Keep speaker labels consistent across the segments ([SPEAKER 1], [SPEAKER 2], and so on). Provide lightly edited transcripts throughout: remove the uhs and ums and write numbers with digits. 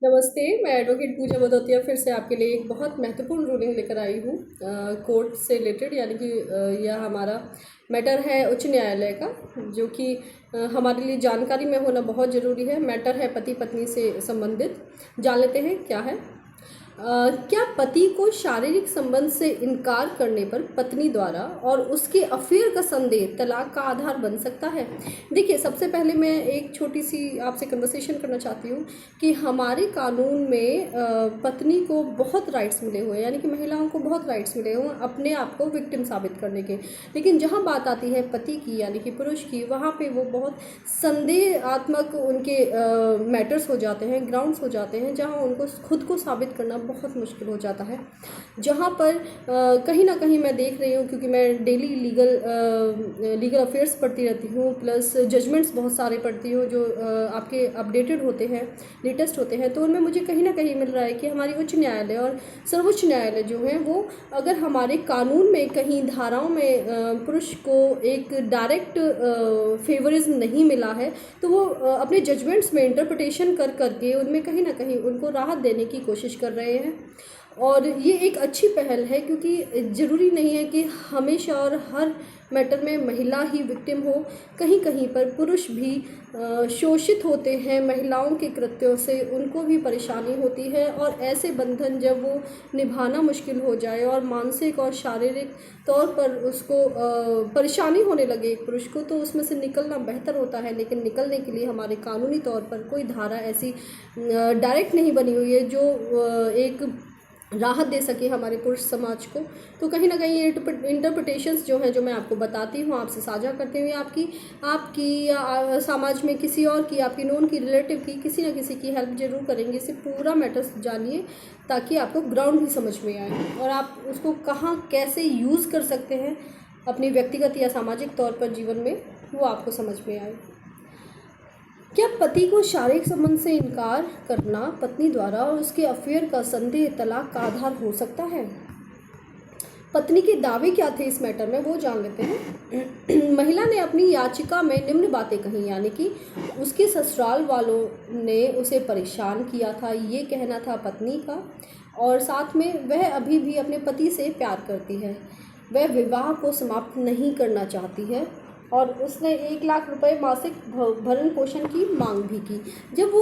[SPEAKER 1] नमस्ते, मैं एडवोकेट पूजा भदौतिया फिर से आपके लिए एक बहुत महत्वपूर्ण रूलिंग लेकर आई हूँ कोर्ट से रिलेटेड। यानी कि यह हमारा मैटर है उच्च न्यायालय का, जो कि हमारे लिए जानकारी में होना बहुत ज़रूरी है। मैटर है पति पत्नी से संबंधित। जान लेते हैं क्या है। क्या पति को शारीरिक संबंध से इनकार करने पर पत्नी द्वारा और उसके अफेयर का संदेह तलाक का आधार बन सकता है? देखिए, सबसे पहले मैं एक छोटी सी आपसे कन्वर्सेशन करना चाहती हूँ कि हमारे कानून में पत्नी को बहुत राइट्स मिले हुए हैं, यानी कि महिलाओं को बहुत राइट्स मिले हुए हैं अपने आप को विक्टिम साबित करने के। लेकिन जहाँ बात आती है पति की, यानी कि पुरुष की, वहाँ पे वो बहुत संदेहात्मक उनके मैटर्स हो जाते हैं, ग्राउंड्स हो जाते हैं, जहाँ उनको खुद को साबित करना बहुत मुश्किल हो जाता है। जहाँ पर कहीं ना कहीं मैं देख रही हूँ, क्योंकि मैं डेली लीगल अफेयर्स पढ़ती रहती हूँ, प्लस जजमेंट्स बहुत सारे पढ़ती हूँ जो आपके अपडेटेड होते हैं, लेटेस्ट होते हैं, तो उनमें मुझे कहीं ना कहीं मिल रहा है कि हमारी उच्च न्यायालय और सर्वोच्च न्यायालय जो है वो अगर हमारे कानून में कहीं धाराओं में पुरुष को एक डायरेक्ट फेवरिज्म नहीं मिला है, तो वो अपने जजमेंट्स में इंटरप्रिटेशन कर करके उनमें कहीं ना कहीं उनको राहत देने की कोशिश कर रहे हैं। और ये एक अच्छी पहल है, क्योंकि ज़रूरी नहीं है कि हमेशा और हर मैटर में महिला ही विक्टिम हो। कहीं कहीं पर पुरुष भी शोषित होते हैं महिलाओं के कृत्यों से, उनको भी परेशानी होती है। और ऐसे बंधन जब वो निभाना मुश्किल हो जाए और मानसिक और शारीरिक तौर पर उसको परेशानी होने लगे एक पुरुष को, तो उसमें से निकलना बेहतर होता है। लेकिन निकलने के लिए हमारे कानूनी तौर पर कोई धारा ऐसी डायरेक्ट नहीं बनी हुई है जो एक राहत दे सके हमारे पुरुष समाज को। तो कहीं ना कहीं ये इंटरप्रिटेशंस जो हैं, जो मैं आपको बताती हूँ, आपसे साझा करती हुई, आपकी या समाज में किसी और की, आपकी नोन की, रिलेटिव की, किसी न किसी की हेल्प जरूर करेंगे। इसे पूरा मैटर जानिए ताकि आपको ग्राउंड भी समझ में आए और आप उसको कहाँ कैसे यूज़ कर सकते हैं अपनी व्यक्तिगत या सामाजिक तौर पर जीवन में, वो आपको समझ में आए। क्या पति को शारीरिक संबंध से इनकार करना पत्नी द्वारा और उसके अफेयर का संदेह तलाक का आधार हो सकता है? पत्नी के दावे क्या थे इस मैटर में, वो जान लेते हैं। महिला ने अपनी याचिका में निम्न बातें कही, यानी कि उसके ससुराल वालों ने उसे परेशान किया था, ये कहना था पत्नी का। और साथ में वह अभी भी अपने पति से प्यार करती है, वह विवाह को समाप्त नहीं करना चाहती है और उसने 1 लाख रुपए मासिक भरण पोषण की मांग भी की। जब वो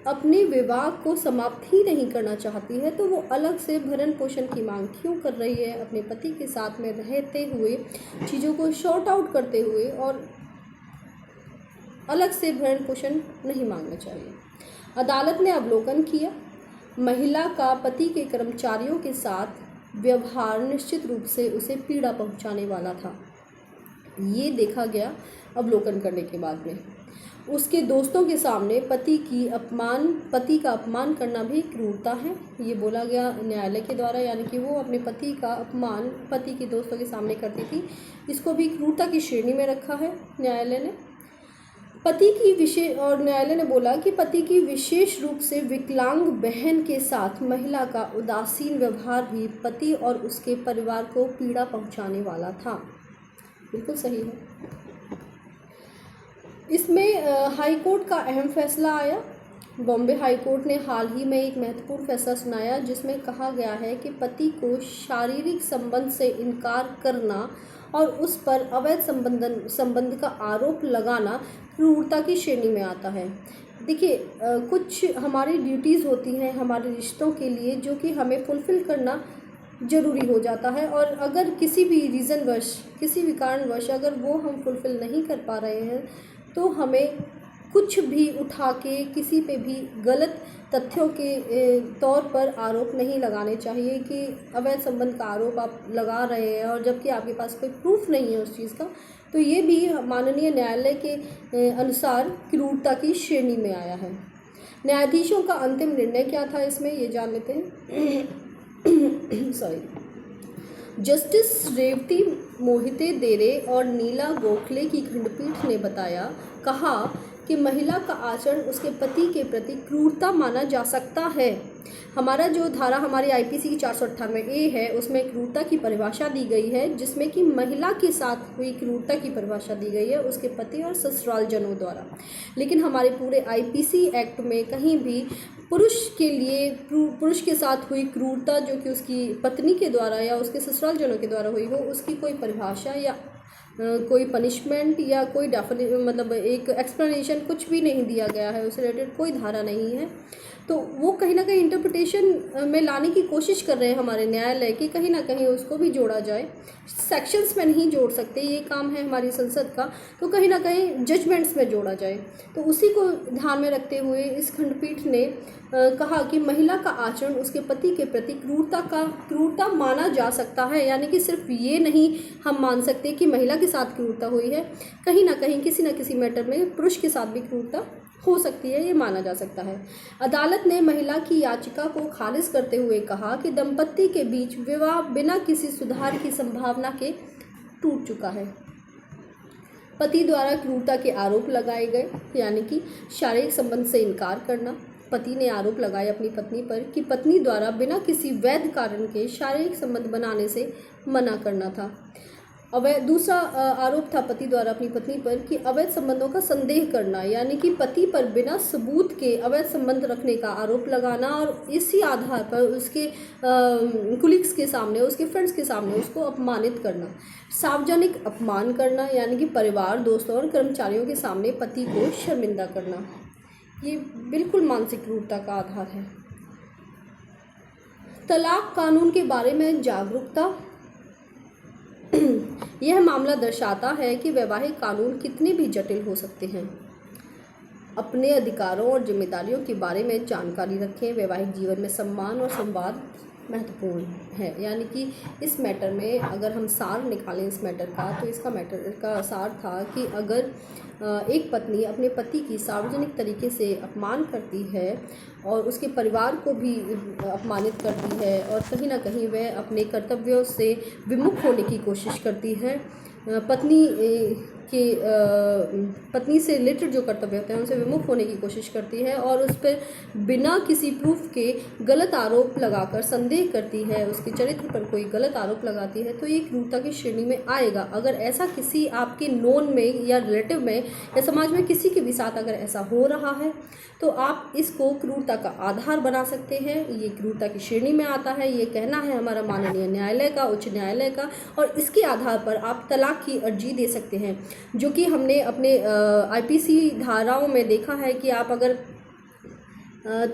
[SPEAKER 1] अपने विवाह को समाप्त ही नहीं करना चाहती है, तो वो अलग से भरण पोषण की मांग क्यों कर रही है? अपने पति के साथ में रहते हुए चीज़ों को शॉर्ट आउट करते हुए और अलग से भरण पोषण नहीं मांगना चाहिए। अदालत ने अवलोकन किया, महिला का पति के कर्मचारियों के साथ व्यवहार निश्चित रूप से उसे पीड़ा पहुंचाने वाला था। ये देखा गया अवलोकन करने के बाद में। उसके दोस्तों के सामने पति का अपमान करना भी क्रूरता है, ये बोला गया न्यायालय के द्वारा। यानी कि वो अपने पति का अपमान पति के दोस्तों के सामने करती थी, इसको भी क्रूरता की श्रेणी में रखा है न्यायालय ने। और न्यायालय ने बोला कि पति की विशेष रूप से विकलांग बहन के साथ महिला का उदासीन व्यवहार भी पति और उसके परिवार को पीड़ा पहुंचाने वाला था। बिल्कुल सही है। इसमें हाई कोर्ट का अहम फैसला आया। बॉम्बे हाई कोर्ट ने हाल ही में एक महत्वपूर्ण फैसला सुनाया, जिसमें कहा गया है कि पति को शारीरिक संबंध से इनकार करना और उस पर अवैध संबंध का आरोप लगाना क्रूरता की श्रेणी में आता है। देखिए, कुछ हमारी ड्यूटीज़ होती हैं हमारे रिश्तों के लिए, जो कि हमें फुलफ़िल करना ज़रूरी हो जाता है। और अगर किसी भी रीज़नवश, किसी भी कारणवश अगर वो हम फुलफ़िल नहीं कर पा रहे हैं, तो हमें कुछ भी उठा के किसी पे भी गलत तथ्यों के तौर पर आरोप नहीं लगाने चाहिए कि अवैध संबंध का आरोप आप लगा रहे हैं और जबकि आपके पास कोई प्रूफ नहीं है उस चीज़ का। तो ये भी माननीय न्यायालय के अनुसार क्रूरता की श्रेणी में आया है। न्यायाधीशों का अंतिम निर्णय क्या था इसमें, ये जान लेते हैं। जस्टिस रेवती मोहिते देरे और नीला गोखले की खंडपीठ ने कहा कि महिला का आचरण उसके पति के प्रति क्रूरता माना जा सकता है। हमारा जो धारा हमारी आईपीसी की 498A है, उसमें क्रूरता की परिभाषा दी गई है, जिसमें कि महिला के साथ हुई क्रूरता की परिभाषा दी गई है उसके पति और ससुराल जनों द्वारा। लेकिन हमारे पूरे आईपीसी एक्ट में कहीं भी पुरुष के लिए पुरुष के साथ हुई क्रूरता जो कि उसकी पत्नी के द्वारा या उसके ससुरालजनों के द्वारा हुई हो, उसकी कोई परिभाषा या कोई पनिशमेंट या कोई मतलब एक एक्सप्लेनेशन कुछ भी नहीं दिया गया है, उससे रिलेटेड कोई धारा नहीं है। तो वो कहीं ना कहीं इंटरप्रिटेशन में लाने की कोशिश कर रहे हैं हमारे न्यायालय की, कहीं ना कहीं उसको भी जोड़ा जाए। सेक्शंस में नहीं जोड़ सकते, ये काम है हमारी संसद का, तो कहीं ना कहीं जजमेंट्स में जोड़ा जाए। तो उसी को ध्यान में रखते हुए इस खंडपीठ ने कहा कि महिला का आचरण उसके पति के प्रति क्रूरता माना जा सकता है, यानी कि सिर्फ ये नहीं हम मान सकते कि महिला के साथ क्रूरता हुई है, कहीं ना कहीं किसी न किसी मैटर में पुरुष के साथ भी क्रूरता हो सकती है, ये माना जा सकता है। अदालत ने महिला की याचिका को खारिज करते हुए कहा कि दंपति के बीच विवाह बिना किसी सुधार की संभावना के टूट चुका है। पति द्वारा क्रूरता के आरोप लगाए गए, यानी कि शारीरिक संबंध से इनकार करना। पति ने आरोप लगाए अपनी पत्नी पर कि पत्नी द्वारा बिना किसी वैध कारण के शारीरिक संबंध बनाने से मना करना था। दूसरा आरोप था पति द्वारा अपनी पत्नी पर कि अवैध संबंधों का संदेह करना, यानी कि पति पर बिना सबूत के अवैध संबंध रखने का आरोप लगाना और इसी आधार पर उसके कुलीग्स के सामने, उसके फ्रेंड्स के सामने उसको अपमानित करना। सार्वजनिक अपमान करना, यानी कि परिवार, दोस्तों और कर्मचारियों के सामने पति को शर्मिंदा करना, ये बिल्कुल मानसिक क्रूरता का आधार है। तलाक कानून के बारे में जागरूकता। यह मामला दर्शाता है कि वैवाहिक कानून कितने भी जटिल हो सकते हैं। अपने अधिकारों और जिम्मेदारियों के बारे में जानकारी रखें। वैवाहिक जीवन में सम्मान और संवाद महत्वपूर्ण है, यानी कि इस मैटर में अगर हम सार निकालें इस मैटर का, तो इसका मैटर का सार था कि अगर एक पत्नी अपने पति की सार्वजनिक तरीके से अपमान करती है और उसके परिवार को भी अपमानित करती है और कहीं ना कहीं वह अपने कर्तव्यों से विमुख होने की कोशिश करती है, पत्नी से रिलेटेड जो कर्तव्य होते हैं उनसे विमुख होने की कोशिश करती है और उस पर बिना किसी प्रूफ के गलत आरोप लगाकर संदेह करती है, उसके चरित्र पर कोई गलत आरोप लगाती है, तो ये क्रूरता की श्रेणी में आएगा। अगर ऐसा किसी आपके नोन में या रिलेटिव में या समाज में किसी के भी साथ अगर ऐसा हो रहा है, तो आप इसको क्रूरता का आधार बना सकते हैं। ये क्रूरता की श्रेणी में आता है, ये कहना है हमारा माननीय न्यायालय का, उच्च न्यायालय का, और इसके आधार पर आप तलाक की अर्जी दे सकते हैं, जो कि हमने अपने आईपीसी धाराओं में देखा है कि आप अगर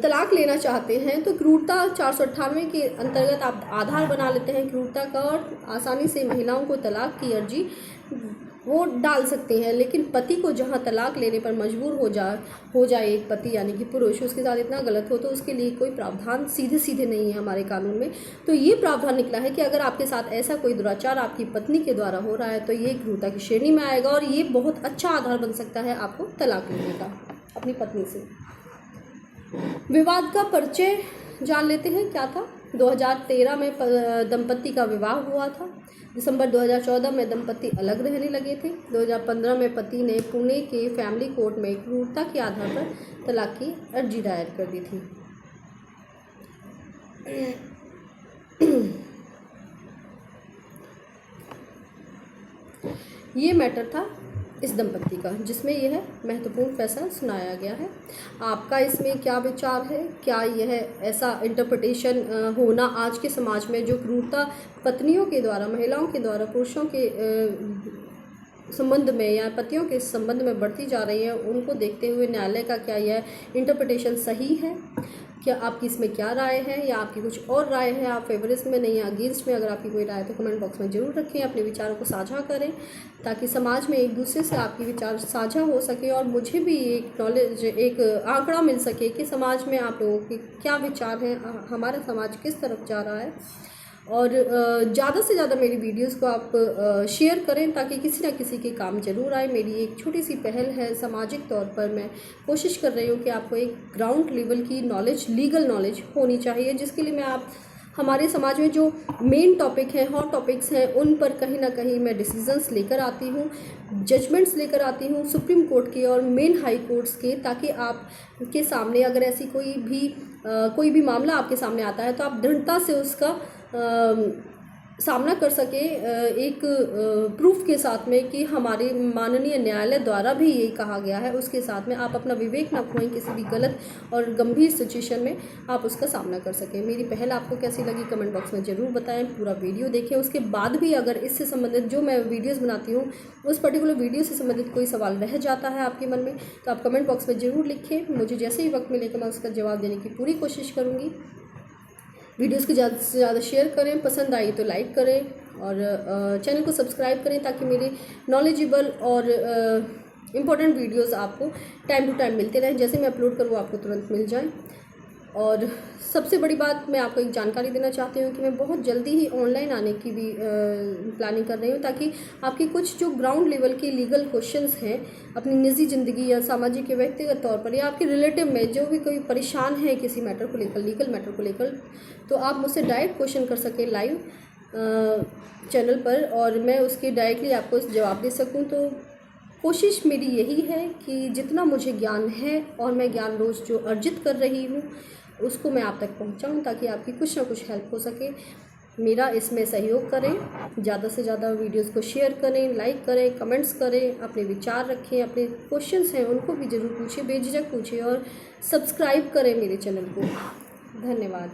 [SPEAKER 1] तलाक लेना चाहते हैं तो क्रूरता 498 के अंतर्गत आप आधार बना लेते हैं क्रूरता का और आसानी से महिलाओं को तलाक की अर्जी वो डाल सकते हैं। लेकिन पति को जहां तलाक लेने पर मजबूर हो जाए एक पति यानी कि पुरुष, उसके साथ इतना गलत हो, तो उसके लिए कोई प्रावधान सीधे नहीं है हमारे कानून में। तो ये प्रावधान निकला है कि अगर आपके साथ ऐसा कोई दुराचार आपकी पत्नी के द्वारा हो रहा है तो ये क्रूरता की श्रेणी में आएगा और ये बहुत अच्छा आधार बन सकता है आपको तलाक लेने का अपनी पत्नी से। विवाद का परिचय जान लेते हैं क्या था। 2013 में दंपति का विवाह हुआ था। दिसंबर 2014 में दंपति अलग रहने लगे थे। 2015 में पति ने पुणे के फैमिली कोर्ट में क्रूरता के आधार पर तलाक की अर्जी दायर कर दी थी। ये मैटर था इस दंपति का जिसमें यह महत्वपूर्ण फैसला सुनाया गया है। आपका इसमें क्या विचार है? क्या यह ऐसा इंटरप्रिटेशन होना आज के समाज में जो क्रूरता पत्नियों के द्वारा, महिलाओं के द्वारा पुरुषों के संबंध में या पतियों के संबंध में बढ़ती जा रही है, उनको देखते हुए न्यायालय का क्या यह इंटरप्रिटेशन सही है? क्या आपकी इसमें क्या राय है या आपकी कुछ और राय है? आप फेवरिस्ट में नहीं या अगेंस्ट में अगर आपकी कोई राय है तो कमेंट बॉक्स में ज़रूर रखें, अपने विचारों को साझा करें ताकि समाज में एक दूसरे से आपके विचार साझा हो सके और मुझे भी एक नॉलेज, एक आंकड़ा मिल सके कि समाज में आप लोगों के क्या विचार हैं, हमारा समाज किस तरफ जा रहा है। और ज़्यादा से ज़्यादा मेरी वीडियोस को आप शेयर करें ताकि किसी ना किसी के काम ज़रूर आए। मेरी एक छोटी सी पहल है, सामाजिक तौर पर मैं कोशिश कर रही हूँ कि आपको एक ग्राउंड लेवल की नॉलेज, लीगल नॉलेज होनी चाहिए, जिसके लिए मैं आप हमारे समाज में जो मेन टॉपिक हैं, हॉट टॉपिक्स हैं, उन पर कहीं ना कहीं मैं डिसीजंस लेकर आती हूँ, जजमेंट्स लेकर आती हूँ सुप्रीम कोर्ट के और मेन हाई कोर्ट्स के, ताकि आपके सामने अगर ऐसी कोई भी मामला आपके सामने आता है तो आप दृढ़ता से उसका सामना कर सके एक प्रूफ के साथ में कि हमारे माननीय न्यायालय द्वारा भी यही कहा गया है, उसके साथ में आप अपना विवेक ना खोएं, किसी भी गलत और गंभीर सिचुएशन में आप उसका सामना कर सकें। मेरी पहल आपको कैसी लगी कमेंट बॉक्स में ज़रूर बताएं, पूरा वीडियो देखें। उसके बाद भी अगर इससे संबंधित जो मैं वीडियोज़ बनाती हूँ उस पर्टिकुलर वीडियो से संबंधित कोई सवाल रह जाता है आपके मन में तो आप कमेंट बॉक्स में ज़रूर लिखें। मुझे जैसे ही वक्त मिलेगा मैं उसका जवाब देने की पूरी कोशिश करूँगी। वीडियोज़ को ज़्यादा से ज़्यादा शेयर करें, पसंद आई तो लाइक करें और चैनल को सब्सक्राइब करें ताकि मेरे नॉलेजेबल और इम्पोर्टेंट वीडियोज़ आपको टाइम टू टाइम मिलते रहें। जैसे मैं अपलोड करूँ आपको तुरंत मिल जाएं। और सबसे बड़ी बात मैं आपको एक जानकारी देना चाहती हूँ कि मैं बहुत जल्दी ही ऑनलाइन आने की भी प्लानिंग कर रही हूँ ताकि आपकी कुछ जो ग्राउंड लेवल के लीगल क्वेश्चंस हैं अपनी निजी ज़िंदगी या सामाजिक या व्यक्तिगत तौर पर या आपके रिलेटिव में जो भी कोई परेशान है किसी मैटर को लेकर, लीगल मैटर को लेकर, तो आप मुझसे डायरेक्ट क्वेश्चन कर सकें लाइव चैनल पर और मैं उसके डायरेक्टली आपको जवाब दे सकूँ। तो कोशिश मेरी यही है कि जितना मुझे ज्ञान है और मैं ज्ञान रोज़ जो अर्जित कर रही हूँ उसको मैं आप तक पहुँचाऊँ ताकि आपकी कुछ ना कुछ हेल्प हो सके। मेरा इसमें सहयोग करें, ज़्यादा से ज़्यादा वीडियोस को शेयर करें, लाइक करें, कमेंट्स करें, अपने विचार रखें, अपने क्वेश्चंस हैं उनको भी ज़रूर पूछें, बेझिझक पूछें और सब्सक्राइब करें मेरे चैनल को। धन्यवाद।